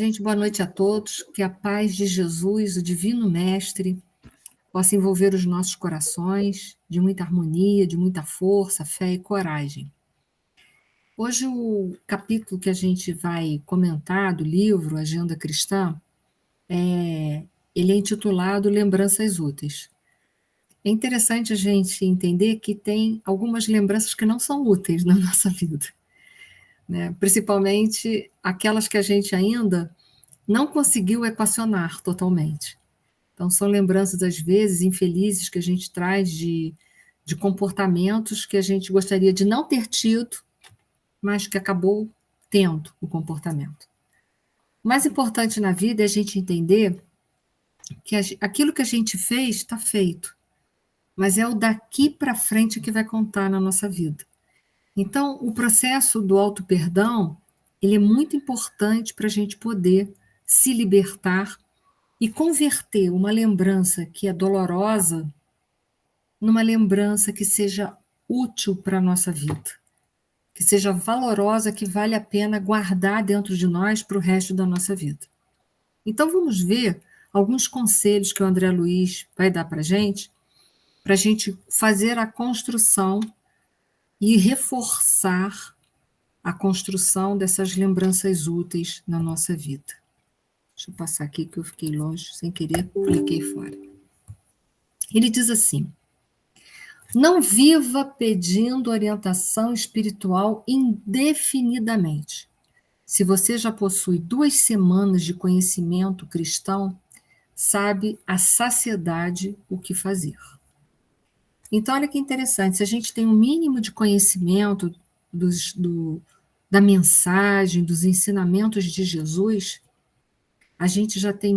Gente, boa noite a todos. Que a paz de Jesus, o Divino Mestre, possa envolver os nossos corações de muita harmonia, de muita força, fé e coragem. Hoje o capítulo que a gente vai comentar do livro Agenda Cristã, ele é intitulado Lembranças Úteis. É interessante a gente entender que tem algumas lembranças que não são úteis na nossa vida, né? Principalmente aquelas que a gente ainda não conseguiu equacionar totalmente. Então, são lembranças, às vezes, infelizes que a gente traz de comportamentos que a gente gostaria de não ter tido, mas que acabou tendo o comportamento. O mais importante na vida é a gente entender que aquilo que a gente fez está feito, mas é o daqui para frente que vai contar na nossa vida. Então, o processo do auto-perdão, ele é muito importante para a gente poder se libertar e converter uma lembrança que é dolorosa numa lembrança que seja útil para a nossa vida, que seja valorosa, que vale a pena guardar dentro de nós para o resto da nossa vida. Então vamos ver alguns conselhos que o André Luiz vai dar para a gente fazer a construção e reforçar a construção dessas lembranças úteis na nossa vida. Deixa eu passar aqui que eu fiquei longe, sem querer, cliquei fora. Ele diz assim: não viva pedindo orientação espiritual indefinidamente. Se você já possui 2 semanas de conhecimento cristão, sabe a saciedade o que fazer. Então, olha que interessante, se a gente tem um mínimo de conhecimento da mensagem, dos ensinamentos de Jesus, a gente já tem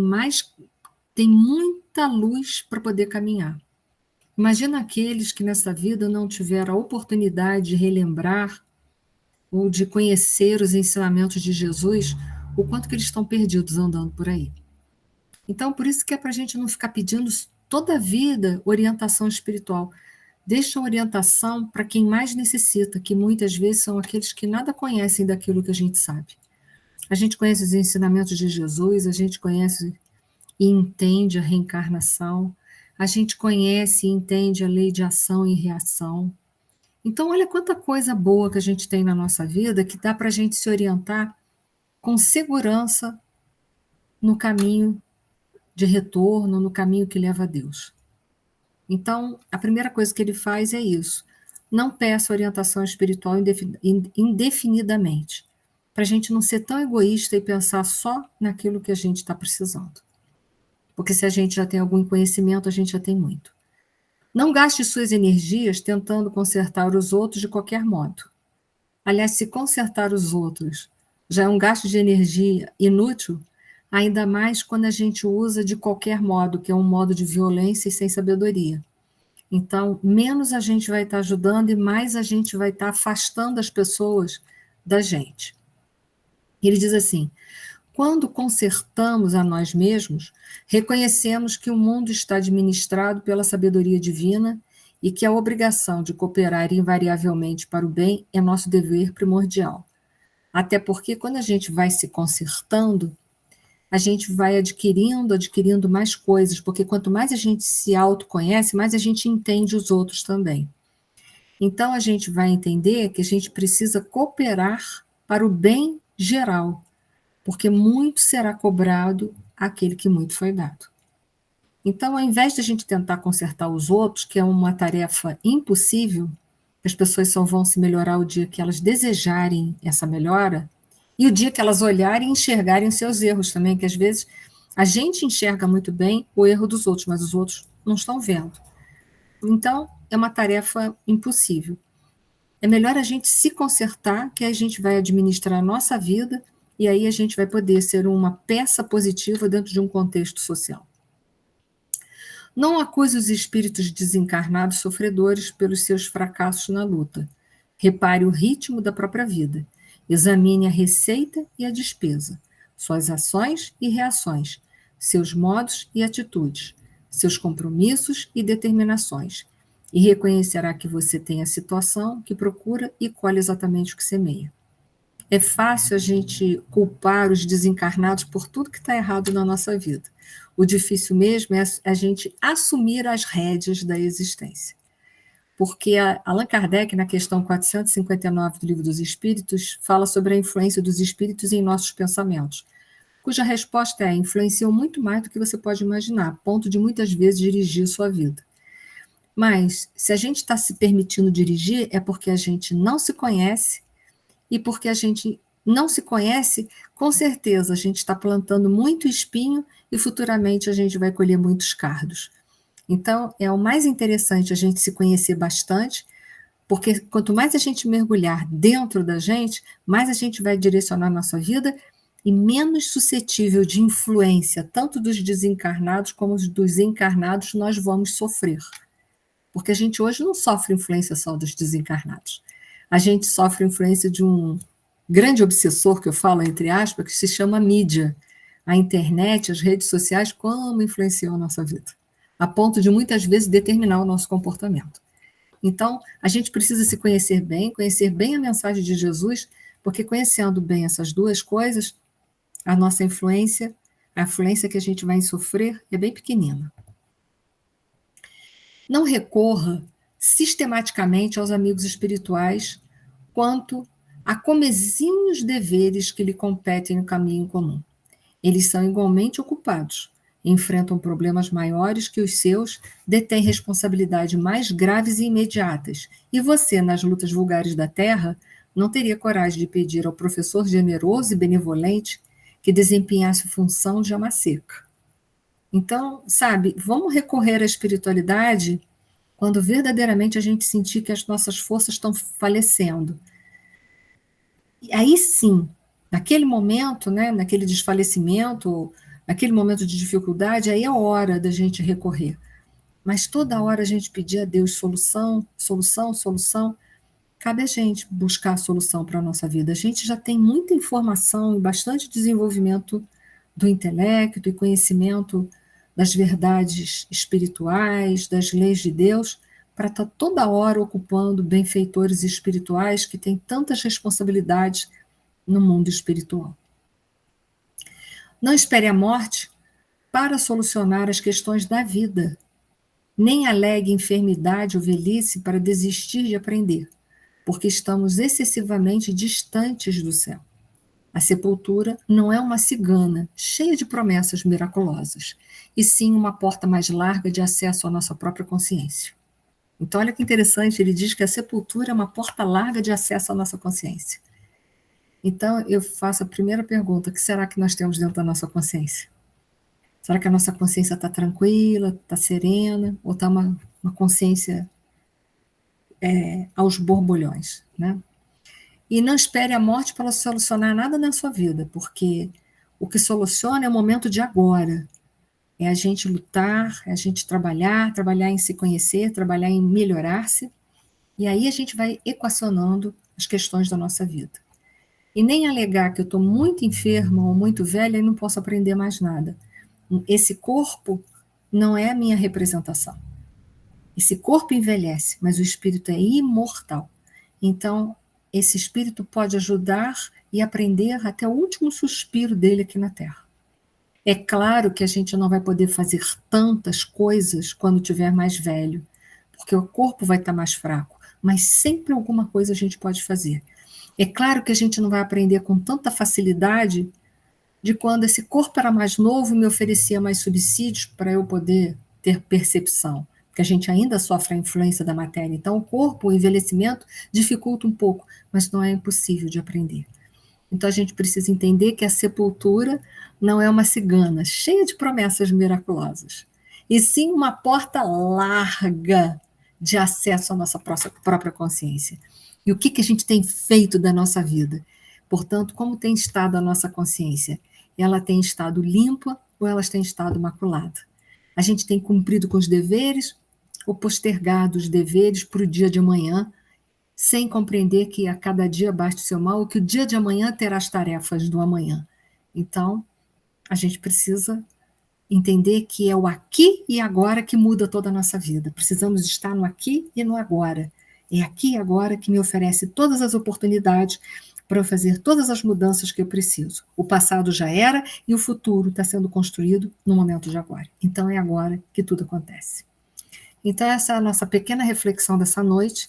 muita luz para poder caminhar. Imagina aqueles que nessa vida não tiveram a oportunidade de relembrar ou de conhecer os ensinamentos de Jesus, o quanto que eles estão perdidos andando por aí. Então, por isso que é para a gente não ficar pedindo toda a vida orientação espiritual. Deixa a orientação para quem mais necessita, que muitas vezes são aqueles que nada conhecem daquilo que a gente sabe. A gente conhece os ensinamentos de Jesus, a gente conhece e entende a reencarnação, a gente conhece e entende a lei de ação e reação. Então, olha quanta coisa boa que a gente tem na nossa vida que dá para a gente se orientar com segurança no caminho de retorno, no caminho que leva a Deus. Então, a primeira coisa que ele faz é isso. Não peça orientação espiritual indefinidamente, para a gente não ser tão egoísta e pensar só naquilo que a gente está precisando. Porque se a gente já tem algum conhecimento, a gente já tem muito. Não gaste suas energias tentando consertar os outros de qualquer modo. Aliás, se consertar os outros já é um gasto de energia inútil, ainda mais quando a gente usa de qualquer modo, que é um modo de violência e sem sabedoria. Então, menos a gente vai estar ajudando e mais a gente vai estar afastando as pessoas da gente. Ele diz assim: quando consertamos a nós mesmos, reconhecemos que o mundo está administrado pela sabedoria divina e que a obrigação de cooperar invariavelmente para o bem é nosso dever primordial. Até porque quando a gente vai se consertando, a gente vai adquirindo mais coisas, porque quanto mais a gente se autoconhece, mais a gente entende os outros também. Então a gente vai entender que a gente precisa cooperar para o bem geral, porque muito será cobrado àquele que muito foi dado. Então, ao invés de a gente tentar consertar os outros, que é uma tarefa impossível, as pessoas só vão se melhorar o dia que elas desejarem essa melhora, e o dia que elas olharem e enxergarem os seus erros também, que às vezes a gente enxerga muito bem o erro dos outros, mas os outros não estão vendo. Então, é uma tarefa impossível. É melhor a gente se consertar, que a gente vai administrar a nossa vida, e aí a gente vai poder ser uma peça positiva dentro de um contexto social. Não acuse os espíritos desencarnados sofredores pelos seus fracassos na luta. Repare o ritmo da própria vida. Examine a receita e a despesa, suas ações e reações, seus modos e atitudes, seus compromissos e determinações, e reconhecerá que você tem a situação que procura e colhe exatamente o que semeia. É fácil a gente culpar os desencarnados por tudo que está errado na nossa vida. O difícil mesmo é a gente assumir as rédeas da existência. Porque Allan Kardec, na questão 459 do Livro dos Espíritos, fala sobre a influência dos espíritos em nossos pensamentos, cuja resposta é: influenciam muito mais do que você pode imaginar, a ponto de muitas vezes dirigir sua vida. Mas, se a gente está se permitindo dirigir, é porque a gente não se conhece, e porque a gente não se conhece, com certeza a gente está plantando muito espinho e futuramente a gente vai colher muitos cardos. Então, é o mais interessante a gente se conhecer bastante, porque quanto mais a gente mergulhar dentro da gente, mais a gente vai direcionar a nossa vida e menos suscetível de influência, tanto dos desencarnados como dos encarnados, nós vamos sofrer. Porque a gente hoje não sofre influência só dos desencarnados. A gente sofre influência de um grande obsessor, que eu falo entre aspas, que se chama mídia. A internet, as redes sociais, como influenciou a nossa vida, a ponto de muitas vezes determinar o nosso comportamento. Então, a gente precisa se conhecer bem a mensagem de Jesus, porque conhecendo bem essas duas coisas, a nossa influência, a influência que a gente vai sofrer é bem pequenina. Não recorra sistematicamente aos amigos espirituais quanto a comezinhos deveres que lhe competem no caminho comum. Eles são igualmente ocupados, enfrentam problemas maiores que os seus, detêm responsabilidades mais graves e imediatas, e você, nas lutas vulgares da terra, não teria coragem de pedir ao professor generoso e benevolente que desempenhasse função de ama seca. Então, sabe, vamos recorrer à espiritualidade quando verdadeiramente a gente sentir que as nossas forças estão falecendo. E aí sim, naquele momento, né, naquele desfalecimento, naquele momento de dificuldade, aí é a hora da gente recorrer. Mas toda hora a gente pedir a Deus solução, solução, solução, cabe a gente buscar a solução para a nossa vida. A gente já tem muita informação e bastante desenvolvimento do intelecto e conhecimento das verdades espirituais, das leis de Deus, para estar toda hora ocupando benfeitores espirituais que têm tantas responsabilidades no mundo espiritual. Não espere a morte para solucionar as questões da vida, nem alegue enfermidade ou velhice para desistir de aprender, porque estamos excessivamente distantes do céu. A sepultura não é uma cigana cheia de promessas miraculosas, e sim uma porta mais larga de acesso à nossa própria consciência. Então, olha que interessante, ele diz que a sepultura é uma porta larga de acesso à nossa consciência. Então, eu faço a primeira pergunta: o que será que nós temos dentro da nossa consciência? Será que a nossa consciência está tranquila, está serena, ou está uma consciência aos borbulhões, né? E não espere a morte para solucionar nada na sua vida, porque o que soluciona é o momento de agora. É a gente lutar, é a gente trabalhar em se conhecer, trabalhar em melhorar-se, e aí a gente vai equacionando as questões da nossa vida. E nem alegar que eu estou muito enferma ou muito velha e não posso aprender mais nada. Esse corpo não é a minha representação. Esse corpo envelhece, mas o espírito é imortal. Então, esse espírito pode ajudar e aprender até o último suspiro dele aqui na Terra. É claro que a gente não vai poder fazer tantas coisas quando tiver mais velho, porque o corpo vai estar mais fraco, mas sempre alguma coisa a gente pode fazer. É claro que a gente não vai aprender com tanta facilidade de quando esse corpo era mais novo e me oferecia mais subsídios para eu poder ter percepção, porque a gente ainda sofre a influência da matéria. Então, o corpo, o envelhecimento, dificulta um pouco, mas não é impossível de aprender. Então, a gente precisa entender que a sepultura não é uma cigana cheia de promessas miraculosas, e sim uma porta larga de acesso à nossa própria consciência. E o que a gente tem feito da nossa vida? Portanto, como tem estado a nossa consciência? Ela tem estado limpa ou ela tem estado maculada? A gente tem cumprido com os deveres ou postergado os deveres para o dia de amanhã, sem compreender que a cada dia basta o seu mal, ou que o dia de amanhã terá as tarefas do amanhã. Então, a gente precisa entender que é o aqui e agora que muda toda a nossa vida. Precisamos estar no aqui e no agora. É aqui e agora que me oferece todas as oportunidades para eu fazer todas as mudanças que eu preciso. O passado já era e o futuro está sendo construído no momento de agora. Então é agora que tudo acontece. Então essa é a nossa pequena reflexão dessa noite,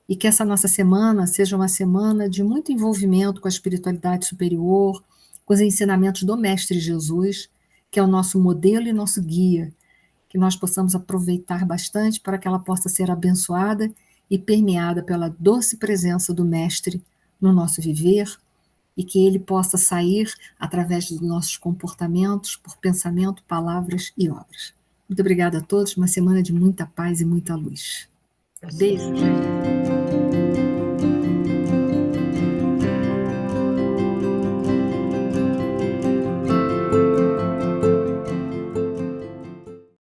e que essa nossa semana seja uma semana de muito envolvimento com a espiritualidade superior, com os ensinamentos do Mestre Jesus, que é o nosso modelo e nosso guia, que nós possamos aproveitar bastante para que ela possa ser abençoada e permeada pela doce presença do Mestre no nosso viver, e que ele possa sair através dos nossos comportamentos, por pensamento, palavras e obras. Muito obrigada a todos, uma semana de muita paz e muita luz. Beijo, gente.